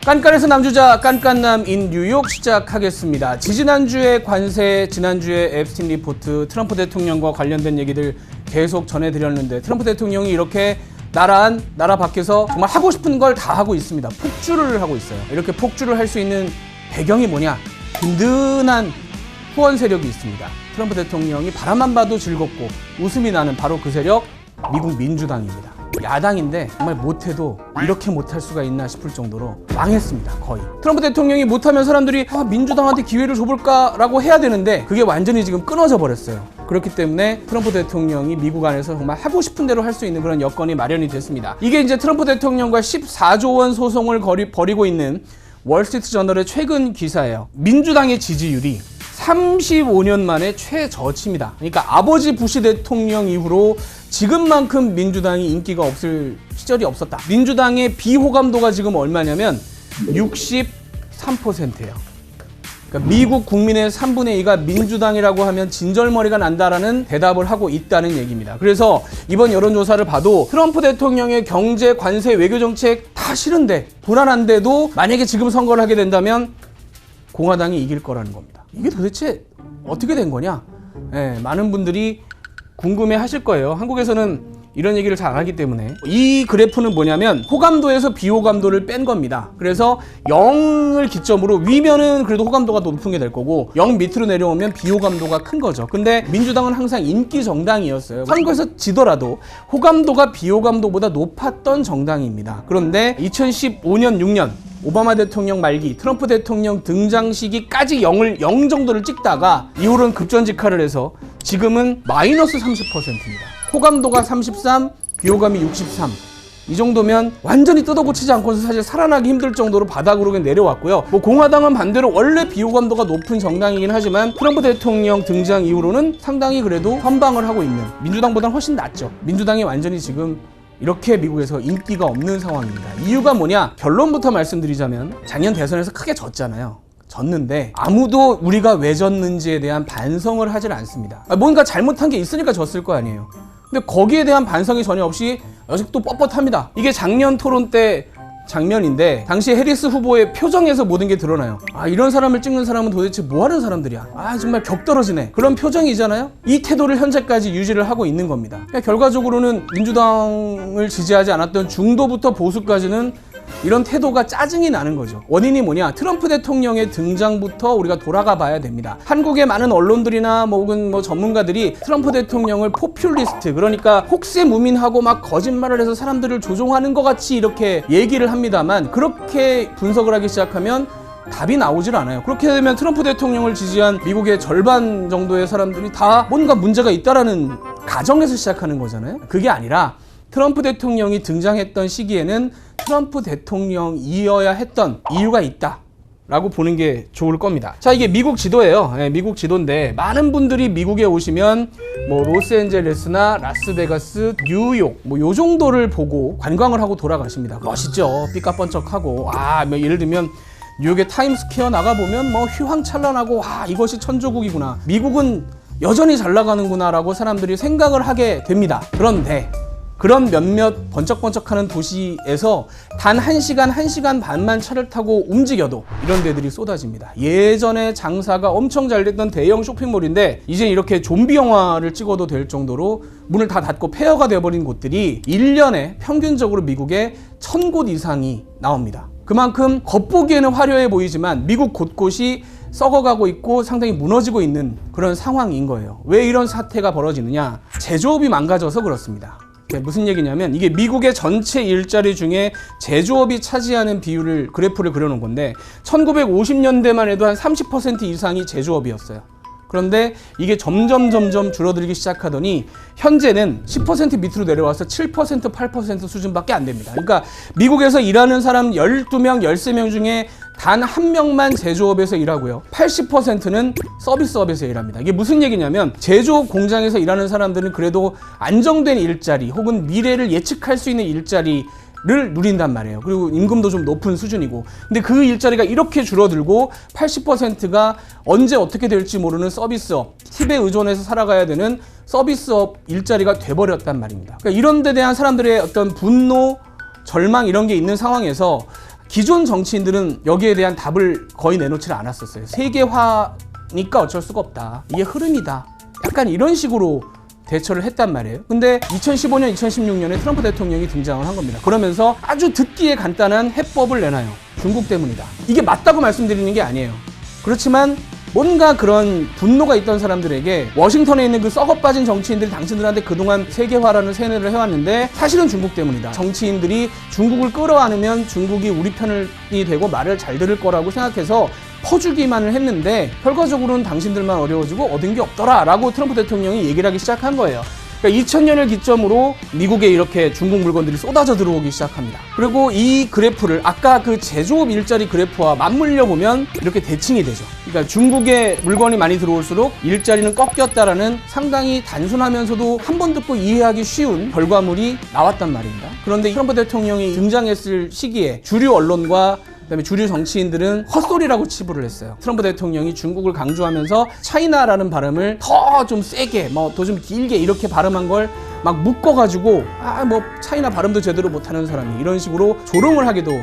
깐깐해서 남주자 깐깐남인 뉴욕 시작하겠습니다. 지지난주에 관세, 지난주에 앱스틴 리포트, 트럼프 대통령과 관련된 얘기들 계속 전해드렸는데 트럼프 대통령이 이렇게 나라 밖에서 정말 하고 싶은 걸 다 하고 있습니다. 폭주를 하고 있어요. 이렇게 폭주를 할 수 있는 배경이 뭐냐? 든든한 후원 세력이 있습니다. 트럼프 대통령이 바라만 봐도 즐겁고 웃음이 나는 바로 그 세력, 미국 민주당입니다. 야당인데 정말 못해도 이렇게 못할 수가 있나 싶을 정도로 망했습니다. 거의. 트럼프 대통령이 못하면 사람들이 민주당한테 기회를 줘볼까라고 해야 되는데 그게 완전히 지금 끊어져 버렸어요. 그렇기 때문에 트럼프 대통령이 미국 안에서 정말 하고 싶은 대로 할 수 있는 그런 여건이 마련이 됐습니다. 이게 이제 트럼프 대통령과 14조 원 소송을 벌이고 있는 월스트리트 저널의 최근 기사예요. 민주당의 지지율이 35년 만에 최저치입니다. 그러니까 아버지 부시 대통령 이후로 지금만큼 민주당이 인기가 없을 시절이 없었다. 민주당의 비호감도가 지금 얼마냐면 63%예요. 그러니까 미국 국민의 3분의 2가 민주당이라고 하면 진절머리가 난다라는 대답을 하고 있다는 얘기입니다. 그래서 이번 여론조사를 봐도 트럼프 대통령의 경제, 관세, 외교정책 다 싫은데 불안한데도 만약에 지금 선거를 하게 된다면 공화당이 이길 거라는 겁니다. 이게 도대체 어떻게 된 거냐? 많은 분들이 궁금해 하실 거예요. 한국에서는 이런 얘기를 잘 안 하기 때문에. 이 그래프는 뭐냐면 호감도에서 비호감도를 뺀 겁니다. 그래서 0을 기점으로 위면은 그래도 호감도가 높은 게 될 거고 0 밑으로 내려오면 비호감도가 큰 거죠. 근데 민주당은 항상 인기 정당이었어요. 선거에서 지더라도 호감도가 비호감도보다 높았던 정당입니다. 그런데 2015년, 6년 오바마 대통령 말기, 트럼프 대통령 등장 시기까지 0 정도를 찍다가 이후로는 급전직하를 해서 지금은 마이너스 30%입니다. 호감도가 33, 비호감이 63. 이 정도면 완전히 뜯어고치지 않고서 사실 살아나기 힘들 정도로 바닥으로 내려왔고요. 공화당은 반대로 원래 비호감도가 높은 정당이긴 하지만 트럼프 대통령 등장 이후로는 상당히 그래도 선방을 하고 있는, 민주당보다는 훨씬 낫죠. 민주당이 완전히 지금 이렇게 미국에서 인기가 없는 상황입니다. 이유가 뭐냐? 결론부터 말씀드리자면 작년 대선에서 크게 졌잖아요. 졌는데 아무도 우리가 왜 졌는지에 대한 반성을 하질 않습니다. 뭔가 잘못한 게 있으니까 졌을 거 아니에요. 근데 거기에 대한 반성이 전혀 없이 아직도 뻣뻣합니다. 이게 작년 토론 때 장면인데 당시 해리스 후보의 표정에서 모든 게 드러나요. 이런 사람을 찍는 사람은 도대체 뭐 하는 사람들이야. 정말 격떨어지네. 그런 표정이잖아요. 이 태도를 현재까지 유지를 하고 있는 겁니다. 그러니까 결과적으로는 민주당을 지지하지 않았던 중도부터 보수까지는 이런 태도가 짜증이 나는 거죠. 원인이 뭐냐? 트럼프 대통령의 등장부터 우리가 돌아가 봐야 됩니다. 한국의 많은 언론들이나 혹은 전문가들이 트럼프 대통령을 포퓰리스트, 그러니까 혹세무민하고 막 거짓말을 해서 사람들을 조종하는 것 같이 이렇게 얘기를 합니다만 그렇게 분석을 하기 시작하면 답이 나오질 않아요. 그렇게 되면 트럼프 대통령을 지지한 미국의 절반 정도의 사람들이 다 뭔가 문제가 있다라는 가정에서 시작하는 거잖아요. 그게 아니라 트럼프 대통령이 등장했던 시기에는 트럼프 대통령이어야 했던 이유가 있다라고 보는 게 좋을 겁니다. 자, 이게 미국 지도예요. 미국 지도인데 많은 분들이 미국에 오시면 로스앤젤레스나 라스베가스, 뉴욕 요 정도를 보고 관광을 하고 돌아가십니다. 멋있죠. 삐까뻔쩍하고 예를 들면 뉴욕의 타임스퀘어 나가보면 휘황찬란하고 이것이 천조국이구나. 미국은 여전히 잘 나가는구나 라고 사람들이 생각을 하게 됩니다. 그런데 그런 몇몇 번쩍번쩍하는 도시에서 단 1시간, 1시간 반만 차를 타고 움직여도 이런 데들이 쏟아집니다. 예전에 장사가 엄청 잘 됐던 대형 쇼핑몰인데 이제 이렇게 좀비 영화를 찍어도 될 정도로 문을 다 닫고 폐허가 되어버린 곳들이 1년에 평균적으로 미국에 1000곳 이상이 나옵니다. 그만큼 겉보기에는 화려해 보이지만 미국 곳곳이 썩어가고 있고 상당히 무너지고 있는 그런 상황인 거예요. 왜 이런 사태가 벌어지느냐? 제조업이 망가져서 그렇습니다. 무슨 얘기냐면 이게 미국의 전체 일자리 중에 제조업이 차지하는 비율을 그래프를 그려놓은 건데 1950년대만 해도 한 30% 이상이 제조업이었어요. 그런데 이게 점점 줄어들기 시작하더니 현재는 10% 밑으로 내려와서 7%, 8% 수준밖에 안 됩니다. 그러니까 미국에서 일하는 사람 12명, 13명 중에 단 1명만 제조업에서 일하고요. 80%는 서비스업에서 일합니다. 이게 무슨 얘기냐면 제조업 공장에서 일하는 사람들은 그래도 안정된 일자리 혹은 미래를 예측할 수 있는 일자리를 누린단 말이에요. 그리고 임금도 좀 높은 수준이고. 근데 그 일자리가 이렇게 줄어들고 80%가 언제 어떻게 될지 모르는 서비스업, 팁에 의존해서 살아가야 되는 서비스업 일자리가 돼버렸단 말입니다. 그러니까 이런 데 대한 사람들의 어떤 분노, 절망 이런 게 있는 상황에서 기존 정치인들은 여기에 대한 답을 거의 내놓지 않았었어요. 세계화니까 어쩔 수가 없다. 이게 흐름이다. 약간 이런 식으로 대처를 했단 말이에요. 근데 2015년, 2016년에 트럼프 대통령이 등장을 한 겁니다. 그러면서 아주 듣기에 간단한 해법을 내놔요. 중국 때문이다. 이게 맞다고 말씀드리는 게 아니에요. 그렇지만 뭔가 그런 분노가 있던 사람들에게 워싱턴에 있는 그 썩어빠진 정치인들이 당신들한테 그동안 세계화라는 세뇌를 해왔는데 사실은 중국 때문이다. 정치인들이 중국을 끌어안으면 중국이 우리 편이 되고 말을 잘 들을 거라고 생각해서 퍼주기만을 했는데 결과적으로는 당신들만 어려워지고 얻은 게 없더라 라고 트럼프 대통령이 얘기를 하기 시작한 거예요. 그러니까 2000년을 기점으로 미국에 이렇게 중국 물건들이 쏟아져 들어오기 시작합니다. 그리고 이 그래프를 아까 그 제조업 일자리 그래프와 맞물려 보면 이렇게 대칭이 되죠. 그러니까 중국에 물건이 많이 들어올수록 일자리는 꺾였다라는 상당히 단순하면서도 한 번 듣고 이해하기 쉬운 결과물이 나왔단 말입니다. 그런데 트럼프 대통령이 등장했을 시기에 주류 언론과 그다음에 주류 정치인들은 헛소리라고 치부를 했어요. 트럼프 대통령이 중국을 강조하면서 차이나라는 발음을 더 좀 세게 더 좀 길게 이렇게 발음한 걸 막 묶어가지고 차이나 발음도 제대로 못하는 사람이 이런 식으로 조롱을 하기도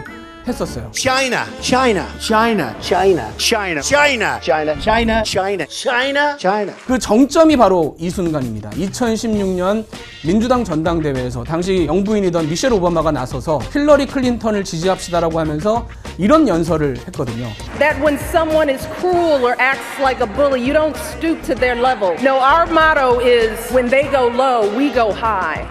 했었어요. China, China, China, China, China, China, China, China, China, China, China. 그 정점이 바로 이 순간입니다. 2016년 민주당 전당대회에서 당시 영부인이던 미셸 오바마가 나서서 힐러리 클린턴을 지지합시다라고 하면서 이런 연설을 했거든요. That when someone is cruel or acts like a bully, you don't stoop to their level. No, our motto is when they go low, we go high.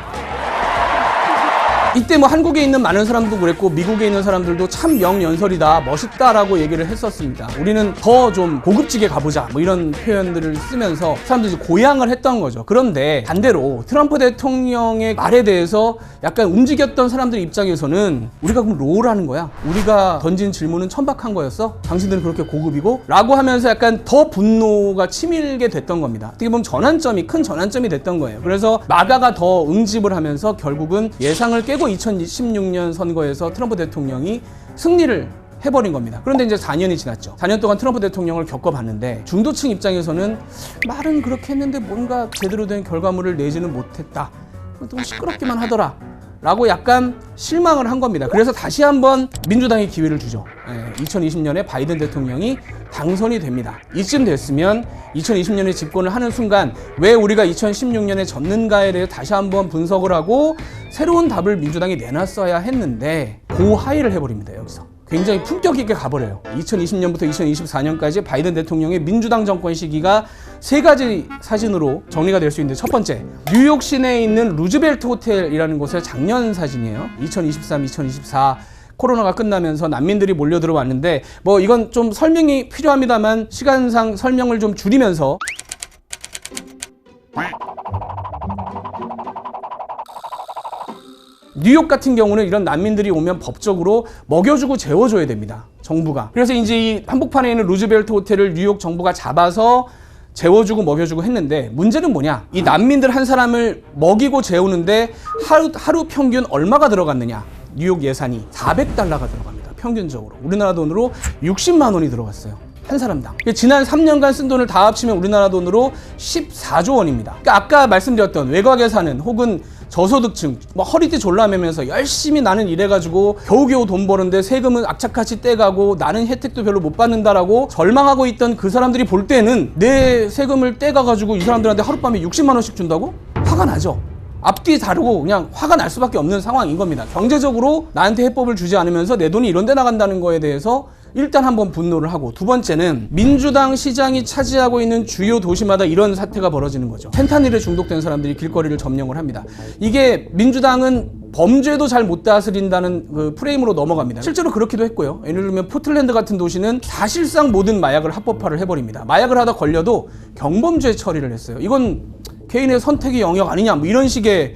이때 한국에 있는 많은 사람도 그랬고 미국에 있는 사람들도 참 명연설이다, 멋있다라고 얘기를 했었습니다. 우리는 더 좀 고급지게 가보자 이런 표현들을 쓰면서 사람들이 고양을 했던 거죠. 그런데 반대로 트럼프 대통령의 말에 대해서 약간 움직였던 사람들 입장에서는 우리가 그럼 로우라는 거야? 우리가 던진 질문은 천박한 거였어? 당신들은 그렇게 고급이고? 라고 하면서 약간 더 분노가 치밀게 됐던 겁니다. 어떻게 보면 큰 전환점이 됐던 거예요. 그래서 마가가 더 응집을 하면서 결국은 예상을 깨고 2016년 선거에서 트럼프 대통령이 승리를 해버린 겁니다. 그런데 이제 4년이 지났죠. 4년 동안 트럼프 대통령을 겪어봤는데 중도층 입장에서는 말은 그렇게 했는데 뭔가 제대로 된 결과물을 내지는 못했다. 좀 시끄럽기만 하더라. 라고 약간 실망을 한 겁니다. 그래서 다시 한번 민주당이 기회를 주죠. 2020년에 바이든 대통령이 당선이 됩니다. 이쯤 됐으면 2020년에 집권을 하는 순간 왜 우리가 2016년에 졌는가에 대해 다시 한번 분석을 하고 새로운 답을 민주당이 내놨어야 했는데 고하이를 해버립니다. 여기서. 굉장히 품격 있게 가버려요. 2020년부터 2024년까지 바이든 대통령의 민주당 정권 시기가 세 가지 사진으로 정리가 될 수 있는데 첫 번째, 뉴욕 시내에 있는 루즈벨트 호텔이라는 곳의 작년 사진이에요. 2023, 2024 코로나가 끝나면서 난민들이 몰려 들어왔는데 이건 좀 설명이 필요합니다만 시간상 설명을 좀 줄이면서 뉴욕 같은 경우는 이런 난민들이 오면 법적으로 먹여주고 재워줘야 됩니다. 정부가. 그래서 이제 이 한복판에 있는 루즈벨트 호텔을 뉴욕 정부가 잡아서 재워주고 먹여주고 했는데 문제는 뭐냐? 이 난민들 한 사람을 먹이고 재우는데 하루 평균 얼마가 들어갔느냐? 뉴욕 예산이 400달러가 들어갑니다. 평균적으로. 우리나라 돈으로 60만 원이 들어갔어요. 한 사람당. 지난 3년간 쓴 돈을 다 합치면 우리나라 돈으로 14조 원입니다. 그러니까 아까 말씀드렸던 외곽에 사는 혹은 저소득층, 허리띠 졸라매면서 열심히 나는 일해가지고 겨우겨우 돈 버는데 세금은 악착같이 떼가고 나는 혜택도 별로 못 받는다라고 절망하고 있던 그 사람들이 볼 때는 내 세금을 떼가가지고 이 사람들한테 하룻밤에 60만 원씩 준다고? 화가 나죠. 앞뒤 다르고 그냥 화가 날 수밖에 없는 상황인 겁니다. 경제적으로 나한테 해법을 주지 않으면서 내 돈이 이런 데 나간다는 거에 대해서 일단 한번 분노를 하고, 두 번째는 민주당 시장이 차지하고 있는 주요 도시마다 이런 사태가 벌어지는 거죠. 펜타닐에 중독된 사람들이 길거리를 점령을 합니다. 이게 민주당은 범죄도 잘 못 다스린다는 그 프레임으로 넘어갑니다. 실제로 그렇기도 했고요. 예를 들면 포틀랜드 같은 도시는 사실상 모든 마약을 합법화를 해버립니다. 마약을 하다 걸려도 경범죄 처리를 했어요. 이건 개인의 선택의 영역 아니냐 이런 식의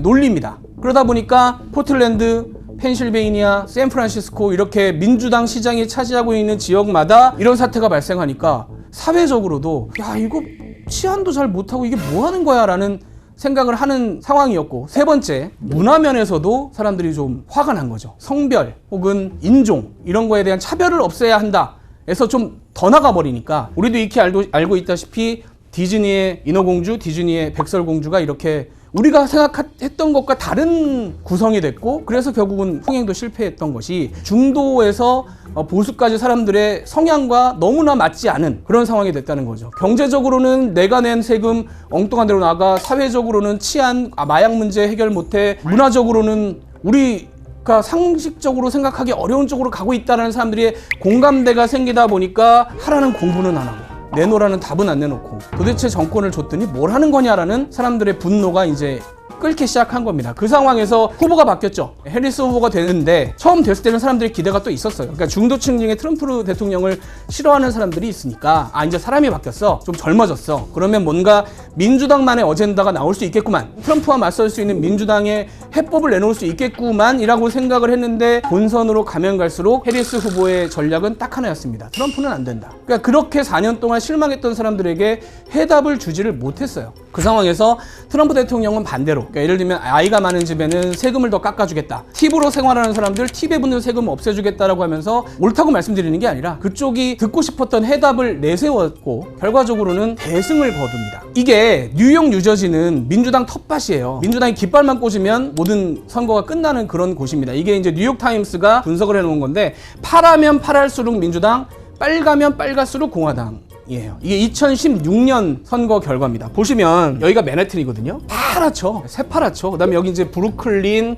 논리입니다. 그러다 보니까 포틀랜드, 펜실베이니아, 샌프란시스코 이렇게 민주당 시장이 차지하고 있는 지역마다 이런 사태가 발생하니까 사회적으로도 이거 치안도 잘 못하고 이게 뭐 하는 거야 라는 생각을 하는 상황이었고, 세 번째, 문화면에서도 사람들이 좀 화가 난 거죠. 성별 혹은 인종 이런 거에 대한 차별을 없애야 한다 해서 좀 더 나가버리니까, 우리도 익히 알고 있다시피 디즈니의 인어공주, 디즈니의 백설공주가 이렇게 우리가 생각했던 것과 다른 구성이 됐고, 그래서 결국은 흥행도 실패했던 것이 중도에서 보수까지 사람들의 성향과 너무나 맞지 않은 그런 상황이 됐다는 거죠. 경제적으로는 내가 낸 세금 엉뚱한 데로 나가, 사회적으로는 치안, 마약 문제 해결 못해, 문화적으로는 우리가 상식적으로 생각하기 어려운 쪽으로 가고 있다는 사람들의 공감대가 생기다 보니까 하라는 공부는 안 하고 내놓으라는 답은 안 내놓고 도대체 정권을 줬더니 뭘 하는 거냐라는 사람들의 분노가 이제 끓기 시작한 겁니다. 그 상황에서 후보가 바뀌었죠. 해리스 후보가 되는데 처음 됐을 때는 사람들의 기대가 또 있었어요. 그러니까 중도층 중에 트럼프 대통령을 싫어하는 사람들이 있으니까 이제 사람이 바뀌었어. 좀 젊어졌어. 그러면 뭔가 민주당만의 어젠다가 나올 수 있겠구만. 트럼프와 맞설 수 있는 민주당의 해법을 내놓을 수 있겠구만 이라고 생각을 했는데 본선으로 가면 갈수록 해리스 후보의 전략은 딱 하나였습니다. 트럼프는 안 된다. 그러니까 그렇게 4년 동안 실망했던 사람들에게 해답을 주지를 못했어요. 그 상황에서 트럼프 대통령은 반대로, 그러니까 예를 들면 아이가 많은 집에는 세금을 더 깎아주겠다, 팁으로 생활하는 사람들 팁에 붙는 세금 없애주겠다라고 하면서 옳다고 말씀드리는 게 아니라 그쪽이 듣고 싶었던 해답을 내세웠고 결과적으로는 대승을 거둡니다. 이게 뉴욕, 뉴저지는 민주당 텃밭이에요. 민주당이 깃발만 꽂으면 모든 선거가 끝나는 그런 곳입니다. 이게 이제 뉴욕타임스가 분석을 해놓은 건데, 파라면 파랄수록 민주당, 빨가면 빨갈수록 공화당. 이게 2016년 선거 결과입니다. 보시면 여기가 맨해튼이거든요. 파랗죠. 새파랗죠. 그다음에 여기 이제 브루클린,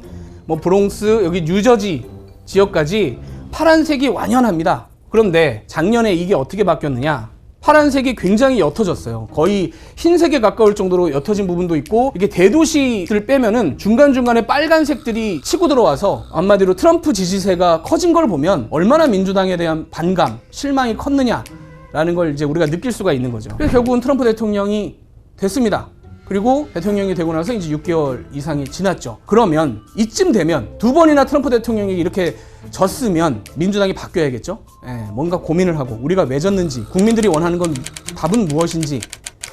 브롱스, 여기 뉴저지 지역까지 파란색이 완연합니다. 그런데 작년에 이게 어떻게 바뀌었느냐? 파란색이 굉장히 옅어졌어요. 거의 흰색에 가까울 정도로 옅어진 부분도 있고, 이게 대도시들 빼면은 중간중간에 빨간색들이 치고 들어와서 한마디로 트럼프 지지세가 커진 걸 보면 얼마나 민주당에 대한 반감, 실망이 컸느냐 라는 걸 이제 우리가 느낄 수가 있는 거죠. 그래서 결국은 트럼프 대통령이 됐습니다. 그리고 대통령이 되고 나서 이제 6개월 이상이 지났죠. 그러면 이쯤 되면 두 번이나 트럼프 대통령이 이렇게 졌으면 민주당이 바뀌어야겠죠. 뭔가 고민을 하고 우리가 왜 졌는지, 국민들이 원하는 건 답은 무엇인지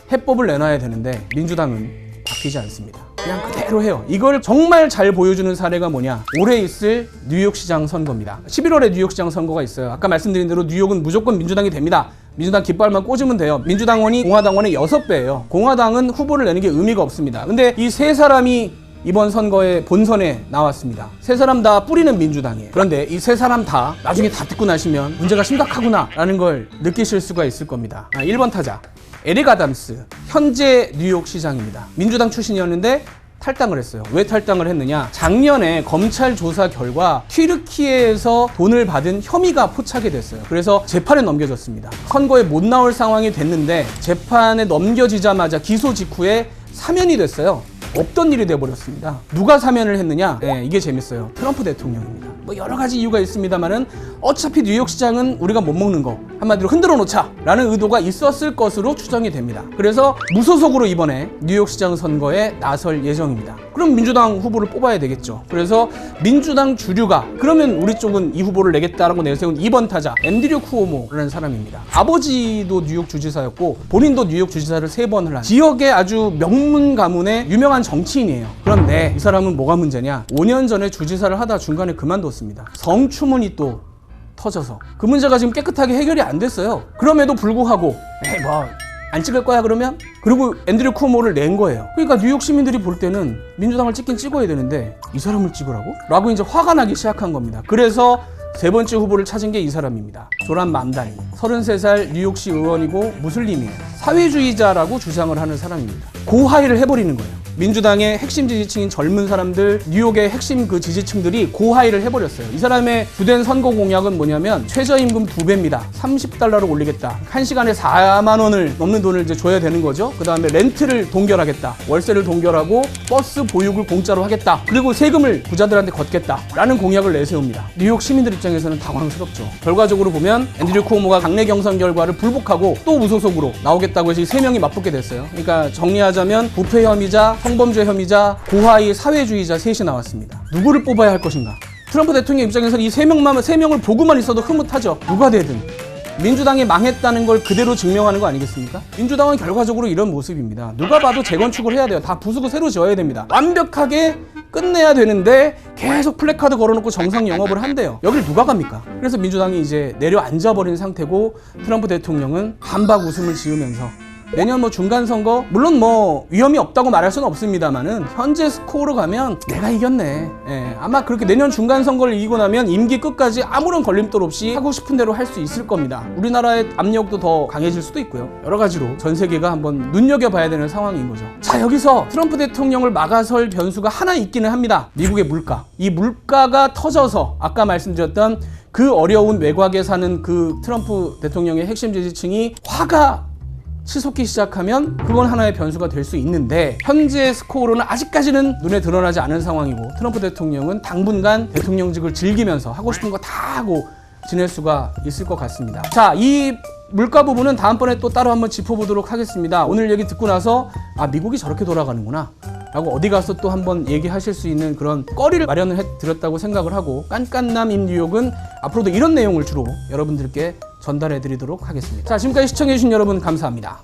해법을 내놔야 되는데 민주당은 바뀌지 않습니다. 그냥 그대로 해요. 이걸 정말 잘 보여주는 사례가 뭐냐? 올해 있을 뉴욕시장 선거입니다. 11월에 뉴욕시장 선거가 있어요. 아까 말씀드린 대로 뉴욕은 무조건 민주당이 됩니다. 민주당 깃발만 꽂으면 돼요. 민주당원이 공화당원의 6배예요. 공화당은 후보를 내는 게 의미가 없습니다. 근데 이 세 사람이 이번 선거에 본선에 나왔습니다. 세 사람 다 뿌리는 민주당이에요. 그런데 이 세 사람 다 나중에 다 듣고 나시면 문제가 심각하구나 라는 걸 느끼실 수가 있을 겁니다. 1번 타자 에릭 아담스, 현재 뉴욕시장입니다. 민주당 출신이었는데 탈당을 했어요. 왜 탈당을 했느냐? 작년에 검찰 조사 결과 튀르키예에서 돈을 받은 혐의가 포착이 됐어요. 그래서 재판에 넘겨졌습니다. 선거에 못 나올 상황이 됐는데 재판에 넘겨지자마자 기소 직후에 사면이 됐어요. 없던 일이 돼버렸습니다. 누가 사면을 했느냐? 이게 재밌어요. 트럼프 대통령입니다. 여러 가지 이유가 있습니다만은 어차피 뉴욕시장은 우리가 못 먹는 거 한마디로 흔들어 놓자 라는 의도가 있었을 것으로 추정이 됩니다. 그래서 무소속으로 이번에 뉴욕시장 선거에 나설 예정입니다. 그럼 민주당 후보를 뽑아야 되겠죠. 그래서 민주당 주류가 그러면 우리 쪽은 이 후보를 내겠다라고 내세운 2번 타자 앤드류 쿠오모라는 사람입니다. 아버지도 뉴욕 주지사였고 본인도 뉴욕 주지사를 3번을 한 지역의 아주 명문 가문의 유명한 정치인이에요. 그런데 이 사람은 뭐가 문제냐? 5년 전에 주지사를 하다 중간에 그만뒀습니다. 성추문이 또 터져서 그 문제가 지금 깨끗하게 해결이 안 됐어요. 그럼에도 불구하고 안 찍을 거야 그러면? 그리고 앤드류 쿠오모를 낸 거예요. 그러니까 뉴욕 시민들이 볼 때는 민주당을 찍긴 찍어야 되는데 이 사람을 찍으라고? 라고 이제 화가 나기 시작한 겁니다. 그래서 세 번째 후보를 찾은 게 이 사람입니다. 조란 맘다니, 33살 뉴욕시 의원이고 무슬림이에요. 사회주의자라고 주장을 하는 사람입니다. 고하이를 해버리는 거예요. 민주당의 핵심 지지층인 젊은 사람들, 뉴욕의 핵심 그 지지층들이 고하이를 해버렸어요. 이 사람의 주된 선거 공약은 뭐냐면 최저임금 2배입니다. 30달러를 올리겠다. 1시간에 4만 원을 넘는 돈을 이제 줘야 되는 거죠. 그 다음에 렌트를 동결하겠다. 월세를 동결하고 버스 보육을 공짜로 하겠다. 그리고 세금을 부자들한테 걷겠다. 라는 공약을 내세웁니다. 뉴욕 시민들 입장에서는 당황스럽죠. 결과적으로 보면 앤드류 쿠오모가 당내 경선 결과를 불복하고 또 무소속으로 나오겠다고 해서 3명이 맞붙게 됐어요. 그러니까 정리하자면 부패 혐의자, 성범죄 혐의자, 고하이 사회주의자 셋이 나왔습니다. 누구를 뽑아야 할 것인가? 트럼프 대통령 입장에서는 이 3명을 보고만 있어도 흐뭇하죠. 누가 되든. 민주당이 망했다는 걸 그대로 증명하는 거 아니겠습니까? 민주당은 결과적으로 이런 모습입니다. 누가 봐도 재건축을 해야 돼요. 다 부수고 새로 지어야 됩니다. 완벽하게 끝내야 되는데 계속 플래카드 걸어놓고 정상 영업을 한대요. 여길 누가 갑니까? 그래서 민주당이 이제 내려앉아버린 상태고 트럼프 대통령은 반박 웃음을 지으면서 내년 뭐 중간 선거 물론 뭐 위험이 없다고 말할 수는 없습니다만은 현재 스코어로 가면 내가 이겼네. 예, 아마 그렇게 내년 중간 선거를 이기고 나면 임기 끝까지 아무런 걸림돌 없이 하고 싶은 대로 할 수 있을 겁니다. 우리나라의 압력도 더 강해질 수도 있고요. 여러 가지로 전 세계가 한번 눈여겨봐야 되는 상황인 거죠. 자, 여기서 트럼프 대통령을 막아설 변수가 하나 있기는 합니다. 미국의 물가. 이 물가가 터져서 아까 말씀드렸던 그 어려운 외곽에 사는 그 트럼프 대통령의 핵심 지지층이 화가 치솟기 시작하면 그건 하나의 변수가 될 수 있는데 현재 스코어로는 아직까지는 눈에 드러나지 않은 상황이고 트럼프 대통령은 당분간 대통령직을 즐기면서 하고 싶은 거 다 하고 지낼 수가 있을 것 같습니다. 자, 이 물가 부분은 다음번에 또 따로 한번 짚어보도록 하겠습니다. 오늘 얘기 듣고 나서 아, 미국이 저렇게 돌아가는구나 라고 어디 가서 또 한번 얘기하실 수 있는 그런 거리를 마련을 해드렸다고 생각을 하고 깐깐남인 뉴욕은 앞으로도 이런 내용을 주로 여러분들께 전달해 드리도록 하겠습니다. 자, 지금까지 시청해 주신 여러분 감사합니다.